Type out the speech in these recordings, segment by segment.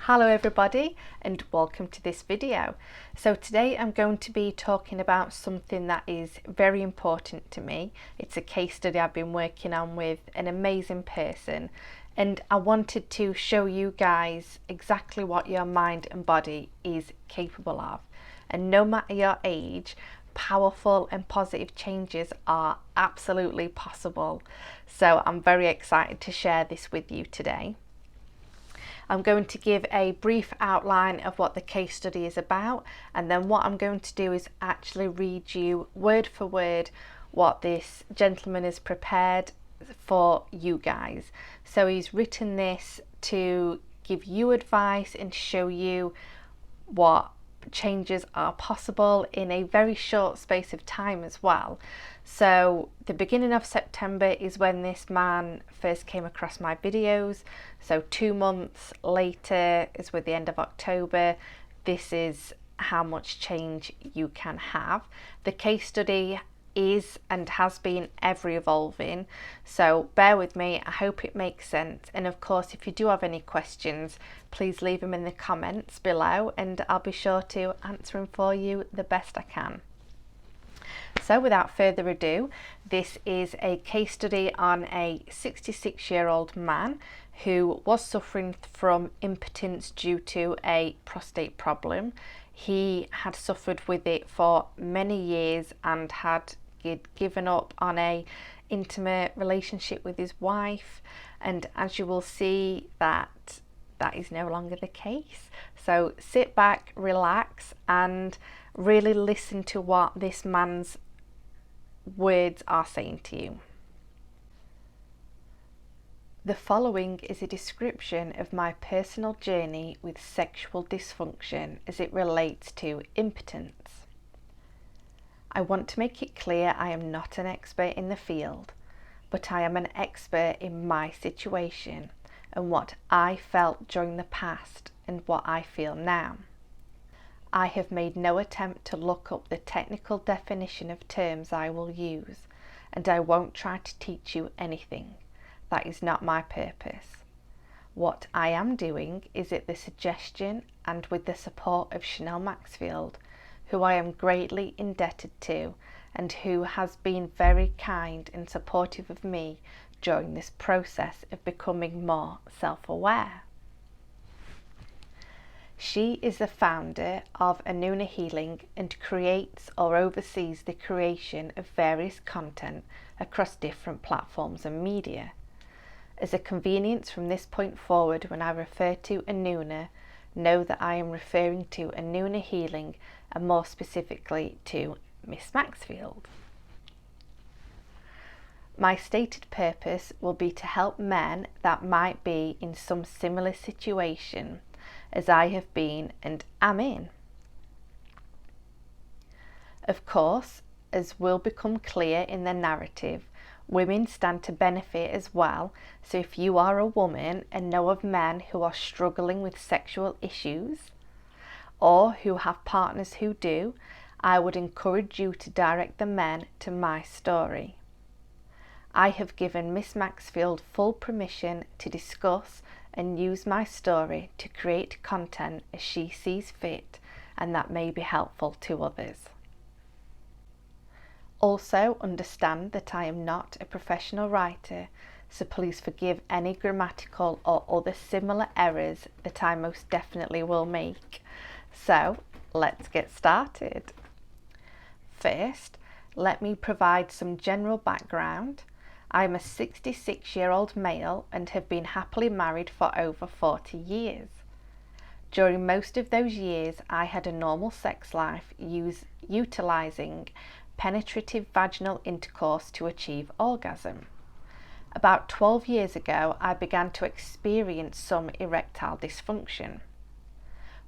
Hello everybody and welcome to this video. So today I'm going to be talking about something that is very important to me. It's a case study I've been working on with an amazing person, and I wanted to show you guys exactly what your mind and body is capable of. And no matter your age, powerful and positive changes are absolutely possible. So I'm very excited to share this with you today. I'm going to give a brief outline of what the case study is about, and then what I'm going to do is actually read you word for word what this gentleman has prepared for you guys. So he's written this to give you advice and show you what changes are possible in a very short space of time as well. So the beginning of September is when this man first came across my videos. So 2 months later is with the end of October. This is how much change you can have. The case study is and has been ever evolving, so bear with me. I hope it makes sense, and of course if you do have any questions, please leave them in the comments below and I'll be sure to answer them for you the best I can. So without further ado, this is a case study on a 66-year-old man who was suffering from impotence due to a prostate problem. He had suffered with it for many years and had given up on a intimate relationship with his wife, and as you will see, that is no longer the case. So sit back, relax, and really listen to what this man's words are saying to you. The following is a description of my personal journey with sexual dysfunction as it relates to impotence. I want to make it clear I am not an expert in the field, but I am an expert in my situation and what I felt during the past and what I feel now. I have made no attempt to look up the technical definition of terms I will use, and I won't try to teach you anything. That is not my purpose. What I am doing is at the suggestion and with the support of Chanel Maxfield, who I am greatly indebted to and who has been very kind and supportive of me during this process of becoming more self-aware. She is the founder of Anunna Healing and creates or oversees the creation of various content across different platforms and media. As a convenience from this point forward, when I refer to Anunna, know that I am referring to Anunna Healing and more specifically to Miss Maxfield. My stated purpose will be to help men that might be in some similar situation as I have been and am in. Of course, as will become clear in the narrative, women stand to benefit as well, so if you are a woman and know of men who are struggling with sexual issues, or who have partners who do, I would encourage you to direct the men to my story. I have given Miss Maxfield full permission to discuss and use my story to create content as she sees fit and that may be helpful to others. Also understand that I am not a professional writer, so please forgive any grammatical or other similar errors that I most definitely will make. So let's get started. First, let me provide some general background. I am a 66-year-old male and have been happily married for over 40 years. During most of those years, I had a normal sex life utilising penetrative vaginal intercourse to achieve orgasm. About 12 years ago, I began to experience some erectile dysfunction,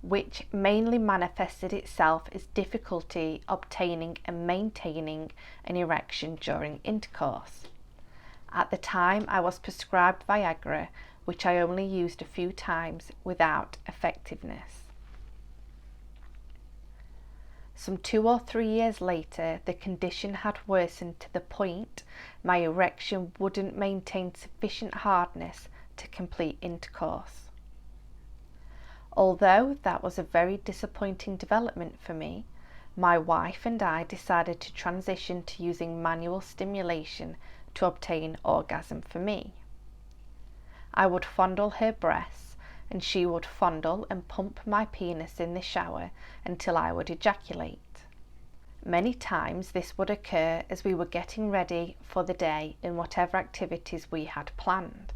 which mainly manifested itself as difficulty obtaining and maintaining an erection during intercourse. At the time, I was prescribed Viagra, which I only used a few times without effectiveness. Some 2 or 3 years later, the condition had worsened to the point my erection wouldn't maintain sufficient hardness to complete intercourse. Although that was a very disappointing development for me, my wife and I decided to transition to using manual stimulation to obtain orgasm for me. I would fondle her breasts and she would fondle and pump my penis in the shower until I would ejaculate. Many times this would occur as we were getting ready for the day in whatever activities we had planned,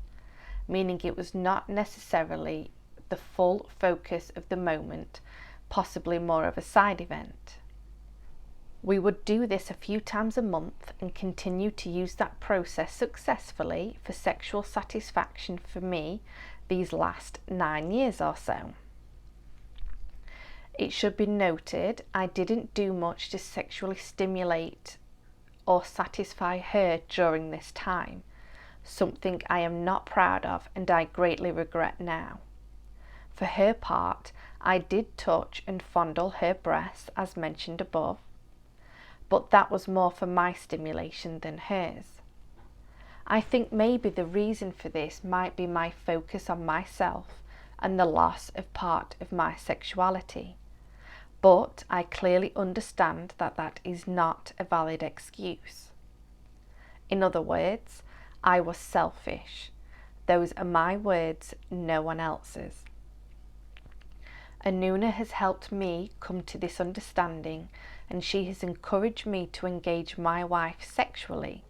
meaning it was not necessarily the full focus of the moment, possibly more of a side event. We would do this a few times a month and continue to use that process successfully for sexual satisfaction for me these last 9 years or so. It should be noted I didn't do much to sexually stimulate or satisfy her during this time, something I am not proud of and I greatly regret now. For her part, I did touch and fondle her breasts as mentioned above, but that was more for my stimulation than hers. I think maybe the reason for this might be my focus on myself and the loss of part of my sexuality. But I clearly understand that that is not a valid excuse. In other words, I was selfish. Those are my words, no one else's. Anunna has helped me come to this understanding, and she has encouraged me to engage my wife sexually.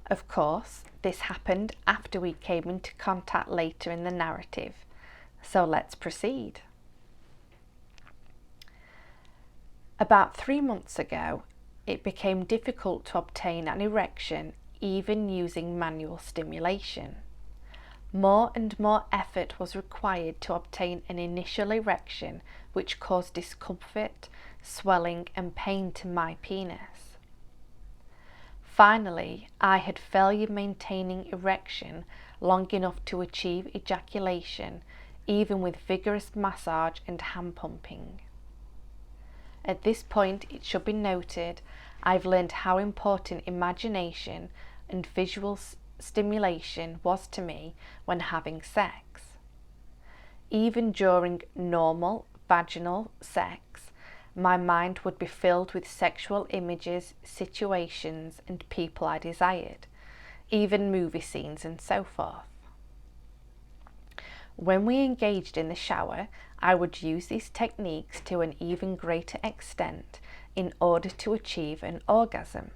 Of course, this happened after we came into contact later in the narrative, so let's proceed. About 3 months ago, it became difficult to obtain an erection even using manual stimulation. More and more effort was required to obtain an initial erection, which caused discomfort, swelling and pain to my penis. Finally, I had failure maintaining erection long enough to achieve ejaculation, even with vigorous massage and hand pumping. At this point, it should be noted, I've learned how important imagination and visual stimulation was to me when having sex. Even during normal vaginal sex, my mind would be filled with sexual images, situations and people I desired, even movie scenes and so forth. When we engaged in the shower, I would use these techniques to an even greater extent in order to achieve an orgasm.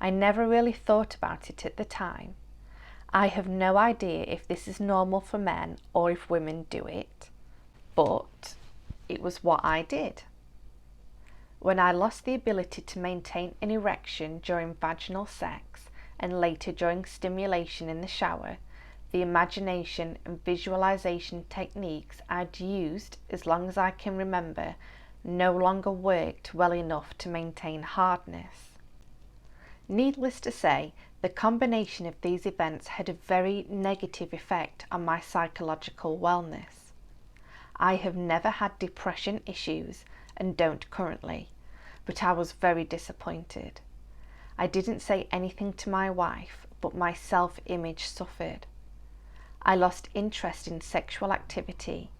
I never really thought about it at the time. I have no idea if this is normal for men or if women do it, but it was what I did. When I lost the ability to maintain an erection during vaginal sex and later during stimulation in the shower, the imagination and visualization techniques I'd used as long as I can remember no longer worked well enough to maintain hardness. Needless to say, the combination of these events had a very negative effect on my psychological wellness. I have never had depression issues and don't currently, but I was very disappointed. I didn't say anything to my wife, but my self-image suffered. I lost interest in sexual activity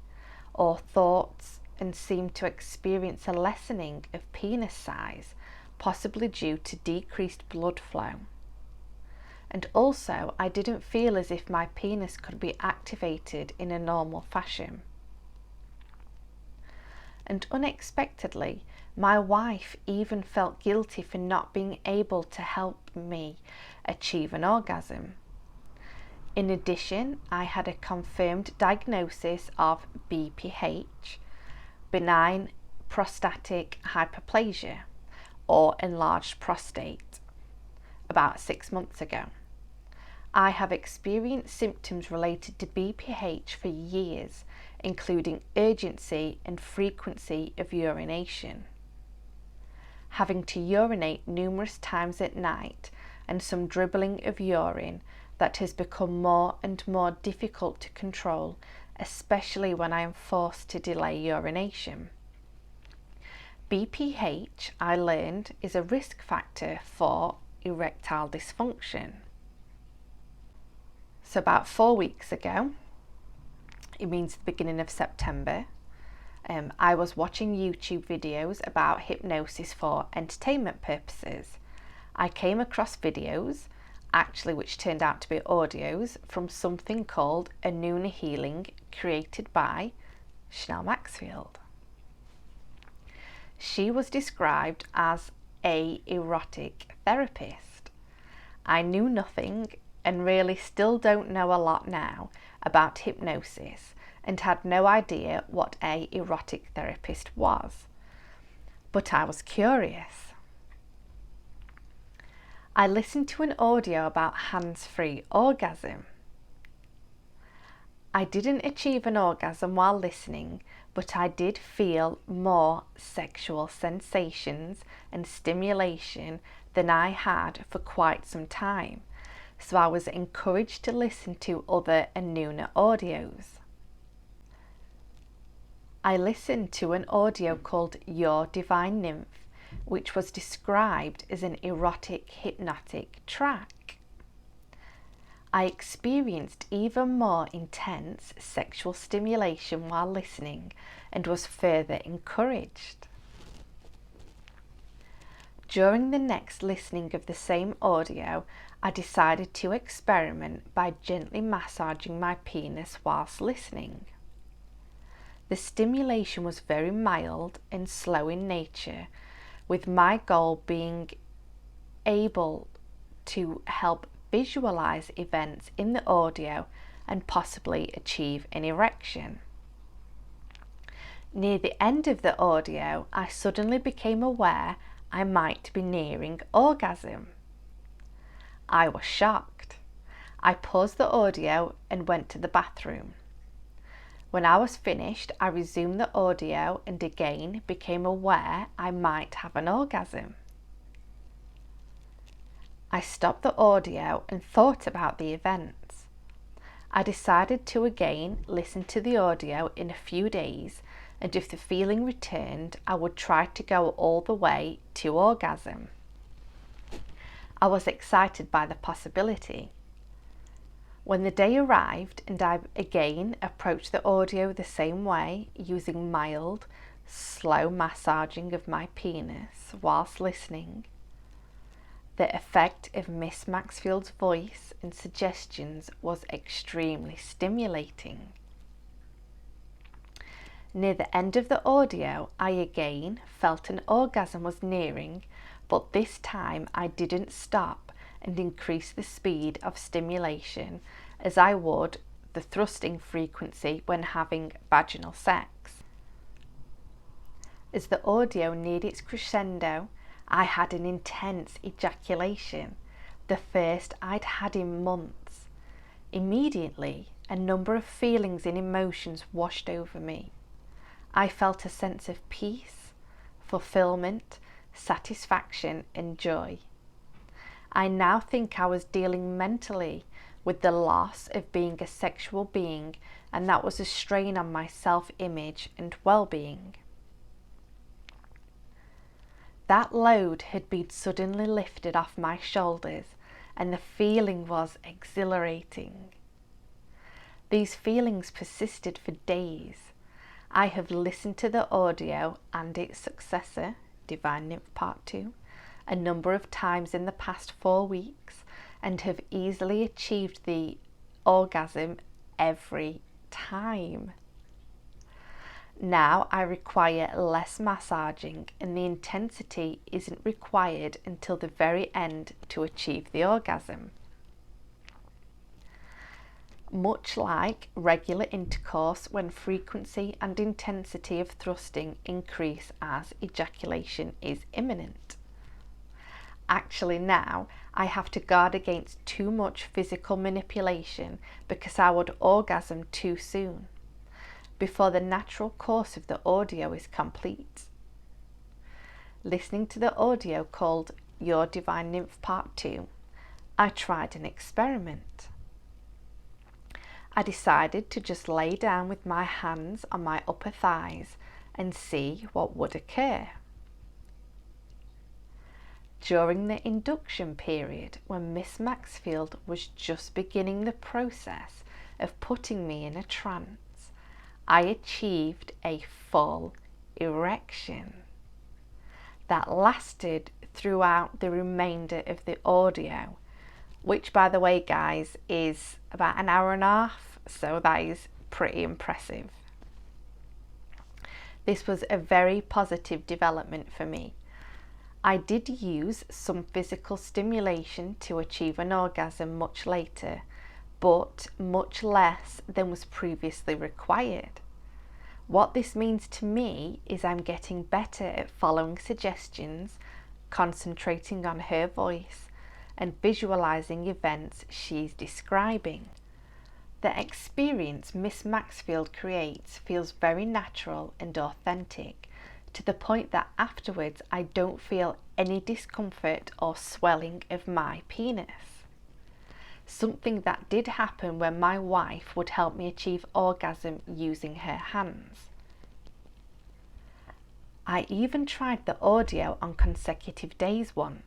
or thoughts and seemed to experience a lessening of penis size, possibly due to decreased blood flow. And also, I didn't feel as if my penis could be activated in a normal fashion. And unexpectedly, my wife even felt guilty for not being able to help me achieve an orgasm. In addition, I had a confirmed diagnosis of BPH, benign prostatic hyperplasia, or enlarged prostate, about 6 months ago. I have experienced symptoms related to BPH for years, including urgency and frequency of urination. Having to urinate numerous times at night and some dribbling of urine that has become more and more difficult to control, especially when I am forced to delay urination. BPH, I learned, is a risk factor for erectile dysfunction. So about 4 weeks ago, it means the beginning of September, I was watching YouTube videos about hypnosis for entertainment purposes. I came across videos, actually which turned out to be audios, from something called Anunna healing created by Chanel Maxfield. She was described as a erotic therapist. I knew nothing and really still don't know a lot now about hypnosis and had no idea what a erotic therapist was. But I was curious. I listened to an audio about hands-free orgasm. I didn't achieve an orgasm while listening, but I did feel more sexual sensations and stimulation than I had for quite some time, so I was encouraged to listen to other Anunna audios. I listened to an audio called Your Divine Nymph, which was described as an erotic hypnotic track. I experienced even more intense sexual stimulation while listening and was further encouraged. During the next listening of the same audio, I decided to experiment by gently massaging my penis whilst listening. The stimulation was very mild and slow in nature, with my goal being able to help visualize events in the audio and possibly achieve an erection. Near the end of the audio, I suddenly became aware I might be nearing orgasm. I was shocked. I paused the audio and went to the bathroom. When I was finished, I resumed the audio and again became aware I might have an orgasm. I stopped the audio and thought about the events. I decided to again listen to the audio in a few days, and if the feeling returned, I would try to go all the way to orgasm. I was excited by the possibility. When the day arrived and I again approached the audio the same way, using mild, slow massaging of my penis whilst listening, the effect of Miss Maxfield's voice and suggestions was extremely stimulating. Near the end of the audio, I again felt an orgasm was nearing, but this time I didn't stop and increase the speed of stimulation as I would the thrusting frequency when having vaginal sex. As the audio neared its crescendo, I had an intense ejaculation, the first I'd had in months. Immediately, a number of feelings and emotions washed over me. I felt a sense of peace, fulfillment, satisfaction and joy. I now think I was dealing mentally with the loss of being a sexual being, and that was a strain on my self-image and well-being. That load had been suddenly lifted off my shoulders, and the feeling was exhilarating. These feelings persisted for days. I have listened to the audio and its successor, Divine Nymph Part 2, a number of times in the past 4 weeks and have easily achieved the orgasm every time. Now I require less massaging and the intensity isn't required until the very end to achieve the orgasm. Much like regular intercourse, when frequency and intensity of thrusting increase as ejaculation is imminent. Actually now, I have to guard against too much physical manipulation because I would orgasm too soon, before the natural course of the audio is complete. Listening to the audio called Your Divine Nymph Part 2, I tried an experiment. I decided to just lay down with my hands on my upper thighs and see what would occur. During the induction period, when Miss Maxfield was just beginning the process of putting me in a trance, I achieved a full erection that lasted throughout the remainder of the audio, which, by the way, guys, is about an hour and a half, so that is pretty impressive. This was a very positive development for me. I did use some physical stimulation to achieve an orgasm much later, but much less than was previously required. What this means to me is I'm getting better at following suggestions, concentrating on her voice, and visualizing events she's describing. The experience Miss Maxfield creates feels very natural and authentic, to the point that afterwards I don't feel any discomfort or swelling of my penis. Something that did happen when my wife would help me achieve orgasm using her hands. I even tried the audio on consecutive days once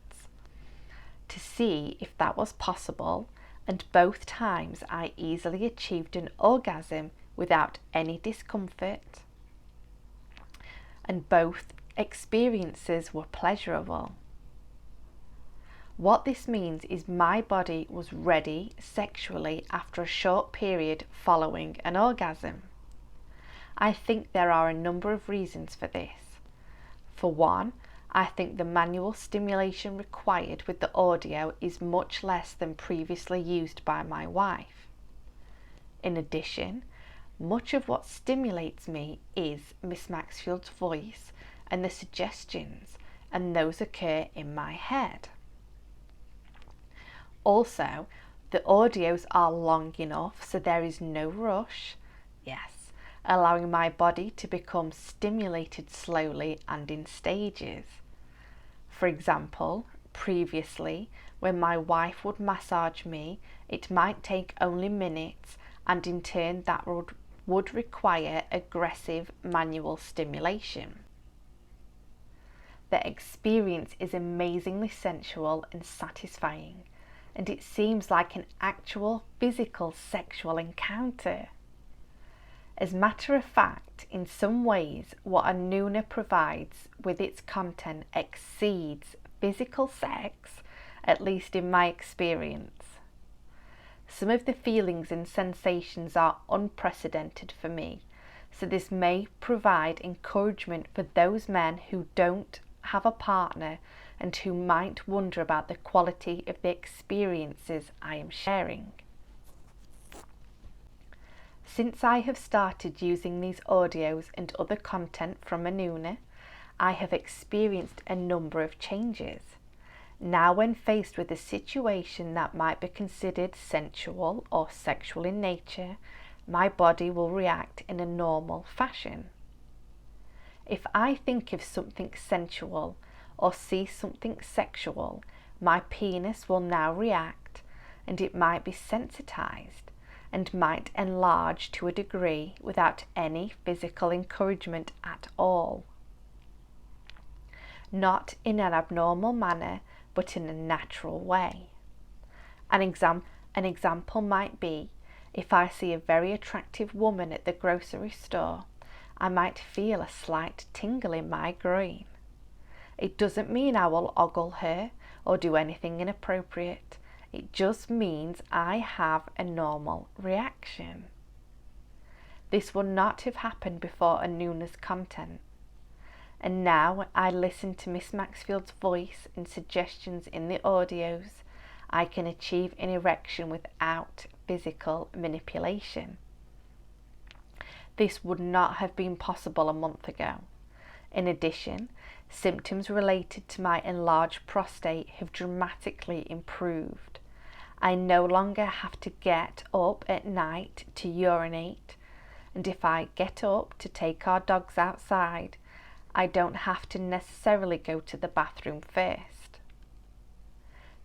to see if that was possible, and both times I easily achieved an orgasm without any discomfort, and both experiences were pleasurable. What this means is my body was ready sexually after a short period following an orgasm. I think there are a number of reasons for this. For one, I think the manual stimulation required with the audio is much less than previously used by my wife. In addition, much of what stimulates me is Miss Maxfield's voice and the suggestions, and those occur in my head. Also, the audios are long enough so there is no rush, yes, allowing my body to become stimulated slowly and in stages. For example, previously, when my wife would massage me, it might take only minutes, and in turn that would require aggressive manual stimulation. The experience is amazingly sensual and satisfying, and it seems like an actual physical sexual encounter. As a matter of fact, in some ways, what Anunna provides with its content exceeds physical sex, at least in my experience. Some of the feelings and sensations are unprecedented for me, so this may provide encouragement for those men who don't have a partner and who might wonder about the quality of the experiences I am sharing. Since I have started using these audios and other content from Anunna, I have experienced a number of changes. Now, when faced with a situation that might be considered sensual or sexual in nature, my body will react in a normal fashion. If I think of something sensual or see something sexual, my penis will now react, and it might be sensitized and might enlarge to a degree without any physical encouragement at all. Not in an abnormal manner, but in a natural way. An example might be, if I see a very attractive woman at the grocery store, I might feel a slight tingle in my groin. It doesn't mean I will ogle her or do anything inappropriate. It just means I have a normal reaction. This would not have happened before Anunna's content. And now when I listen to Miss Maxfield's voice and suggestions in the audios, I can achieve an erection without physical manipulation. This would not have been possible a month ago. In addition, symptoms related to my enlarged prostate have dramatically improved. I no longer have to get up at night to urinate, and if I get up to take our dogs outside, I don't have to necessarily go to the bathroom first.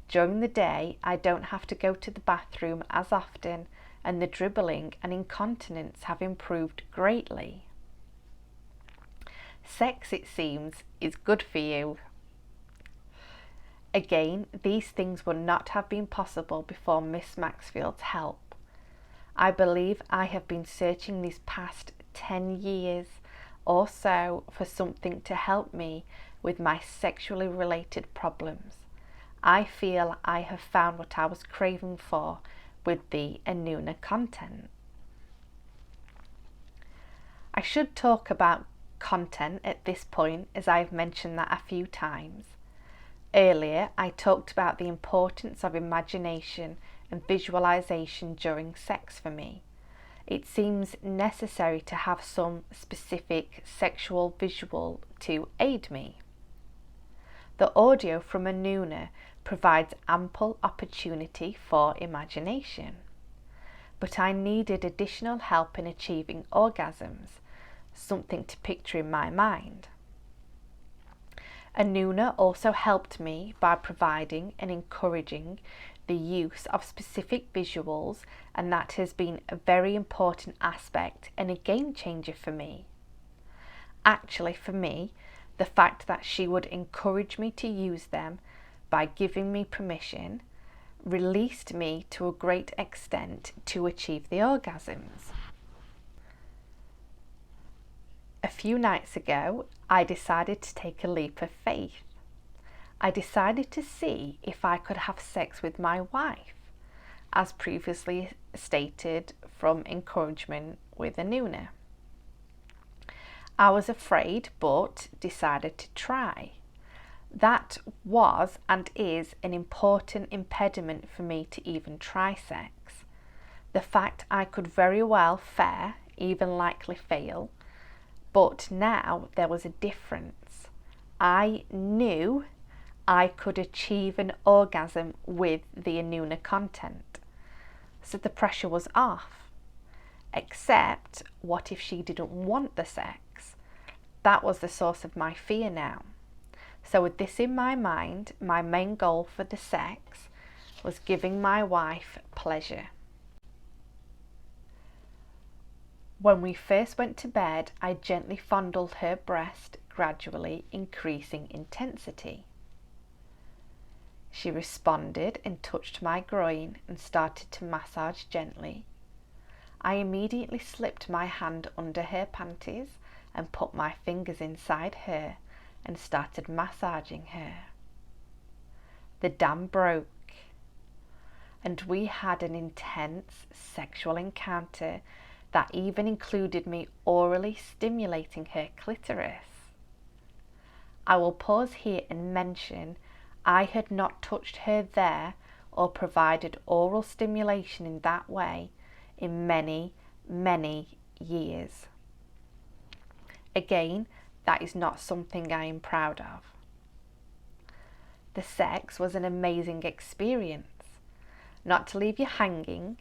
During the day, I don't have to go to the bathroom as often, and the dribbling and incontinence have improved greatly. Sex, it seems, is good for you. Again, these things would not have been possible before Miss Maxfield's help. I believe I have been searching these past 10 years or so for something to help me with my sexually related problems. I feel I have found what I was craving for with the Anunna content. I should talk about content at this point, as I've mentioned that a few times. Earlier, I talked about the importance of imagination and visualization during sex for me. It seems necessary to have some specific sexual visual to aid me. The audio from Anunna provides ample opportunity for imagination, but I needed additional help in achieving orgasms, something to picture in my mind. Anunna also helped me by providing and encouraging the use of specific visuals, and that has been a very important aspect and a game changer for me. Actually, for me, the fact that she would encourage me to use them by giving me permission released me to a great extent to achieve the orgasms. A few nights ago, I decided to take a leap of faith. I decided to see if I could have sex with my wife, as previously stated from encouragement with Anunna. I was afraid, but decided to try. That was and is an important impediment for me to even try sex. The fact I could very well fare, even likely fail, but now there was a difference. I knew I could achieve an orgasm with the Anunna content, so the pressure was off. Except, what if she didn't want the sex? That was the source of my fear now. So with this in my mind, my main goal for the sex was giving my wife pleasure. When we first went to bed, I gently fondled her breast, gradually increasing intensity. She responded and touched my groin and started to massage gently. I immediately slipped my hand under her panties and put my fingers inside her and started massaging her. The dam broke, and we had an intense sexual encounter that even included me orally stimulating her clitoris. I will pause here and mention I had not touched her there or provided oral stimulation in that way in many, many years. Again, that is not something I am proud of. The sex was an amazing experience. Not to leave you hanging,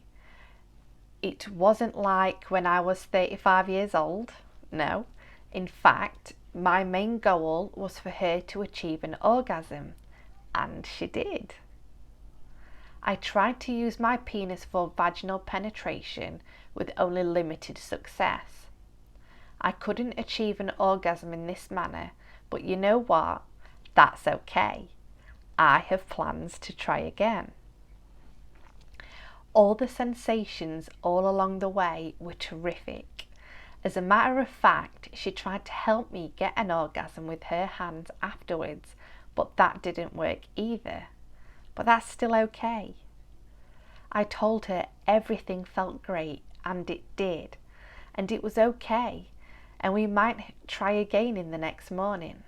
it wasn't like when I was 35 years old. No. In fact, my main goal was for her to achieve an orgasm, and she did. I tried to use my penis for vaginal penetration with only limited success. I couldn't achieve an orgasm in this manner, but you know what? That's okay. I have plans to try again. All the sensations all along the way were terrific. As a matter of fact, she tried to help me get an orgasm with her hands afterwards, but that didn't work either. But that's still okay. I told her everything felt great, and it did, and it was okay, and we might try again in the next morning.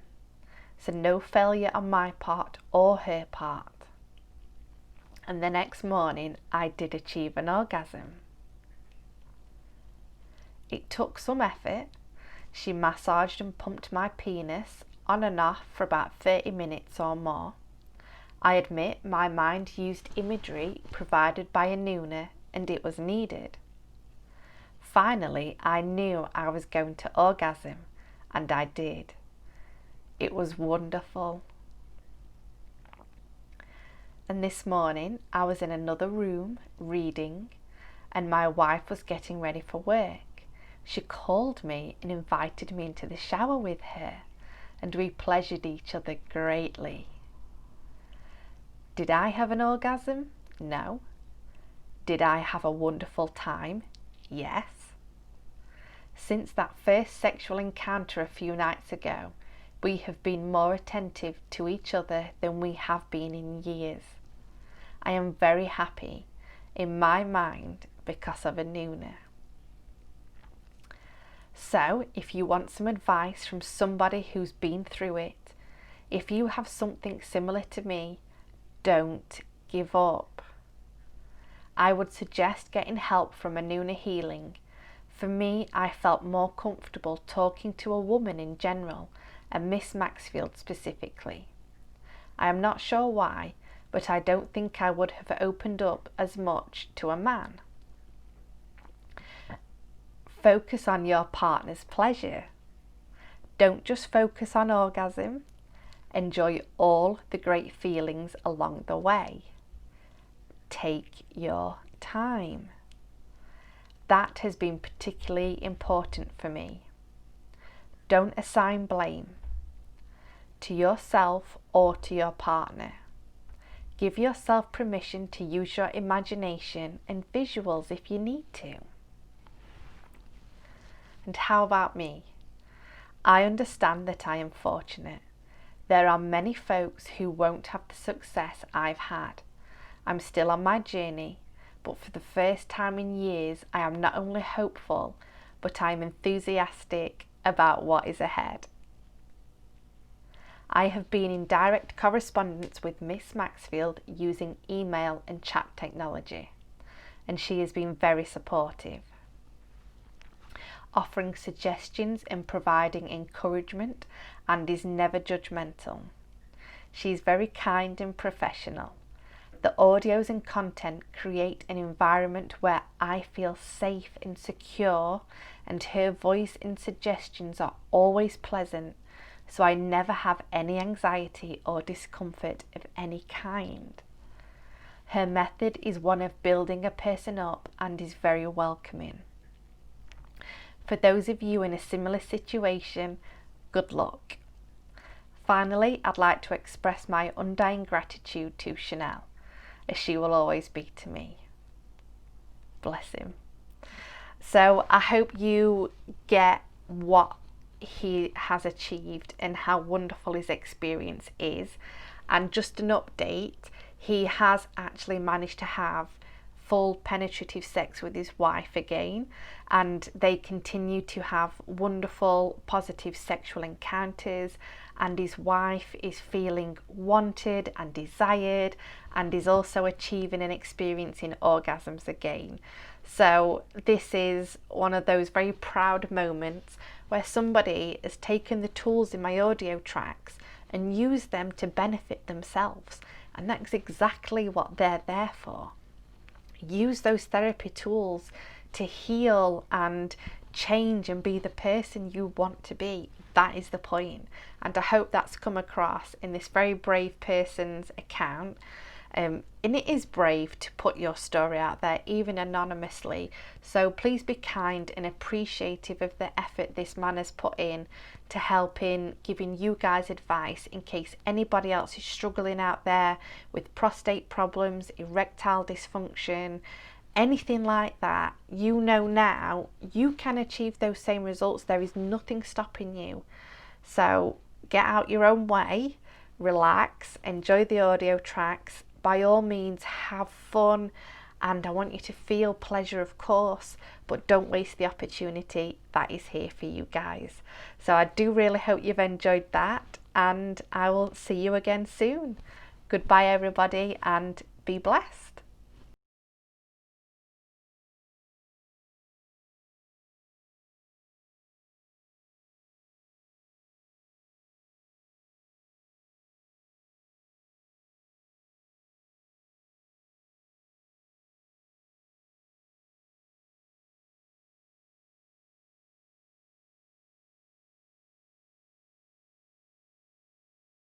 So no failure on my part or her part. And the next morning I did achieve an orgasm. It took some effort. She massaged and pumped my penis on and off for about 30 minutes or more. I admit my mind used imagery provided by Anunna, and it was needed. Finally, I knew I was going to orgasm, and I did. It was wonderful. And this morning I was in another room reading, and my wife was getting ready for work. She called me and invited me into the shower with her, and we pleasured each other greatly. Did I have an orgasm? No. Did I have a wonderful time? Yes. Since that first sexual encounter a few nights ago, we have been more attentive to each other than we have been in years. I am very happy in my mind because of Anunna. So, if you want some advice from somebody who's been through it, if you have something similar to me, don't give up. I would suggest getting help from Anunna Healing. For me, I felt more comfortable talking to a woman in general, and Miss Maxfield specifically. I am not sure why, but I don't think I would have opened up as much to a man. Focus on your partner's pleasure. Don't just focus on orgasm. Enjoy all the great feelings along the way. Take your time. That has been particularly important for me. Don't assign blame to yourself or to your partner. Give yourself permission to use your imagination and visuals if you need to. And how about me? I understand that I am fortunate. There are many folks who won't have the success I've had. I'm still on my journey, but for the first time in years, I am not only hopeful, but I'm enthusiastic about what is ahead. I have been in direct correspondence with Miss Maxfield using email and chat technology, and she has been very supportive, offering suggestions and providing encouragement, and is never judgmental. She's very kind and professional. The audios and content create an environment where I feel safe and secure, and her voice and suggestions are always pleasant, so I never have any anxiety or discomfort of any kind. Her method is one of building a person up and is very welcoming. For those of you in a similar situation, good luck. Finally, I'd like to express my undying gratitude to Chanel, as she will always be to me. Bless him. So I hope you get what he has achieved and how wonderful his experience is. And just an update, he has actually managed to have full penetrative sex with his wife again, and they continue to have wonderful positive sexual encounters, and his wife is feeling wanted and desired, and is also achieving and experiencing orgasms again. So this is one of those very proud moments where somebody has taken the tools in my audio tracks and used them to benefit themselves, and that's exactly what they're there for. Use those therapy tools to heal and change and be the person you want to be. That is the point, and I hope that's come across in this very brave person's account. And it is brave to put your story out there, even anonymously, so please be kind and appreciative of the effort this man has put in to help in giving you guys advice in case anybody else is struggling out there with prostate problems, erectile dysfunction, anything like that. You know now you can achieve those same results. There is nothing stopping you. So get out your own way, relax, enjoy the audio tracks. By all means, have fun, and I want you to feel pleasure, of course, but don't waste the opportunity that is here for you guys. So I do really hope you've enjoyed that, and I will see you again soon. Goodbye everybody, and be blessed.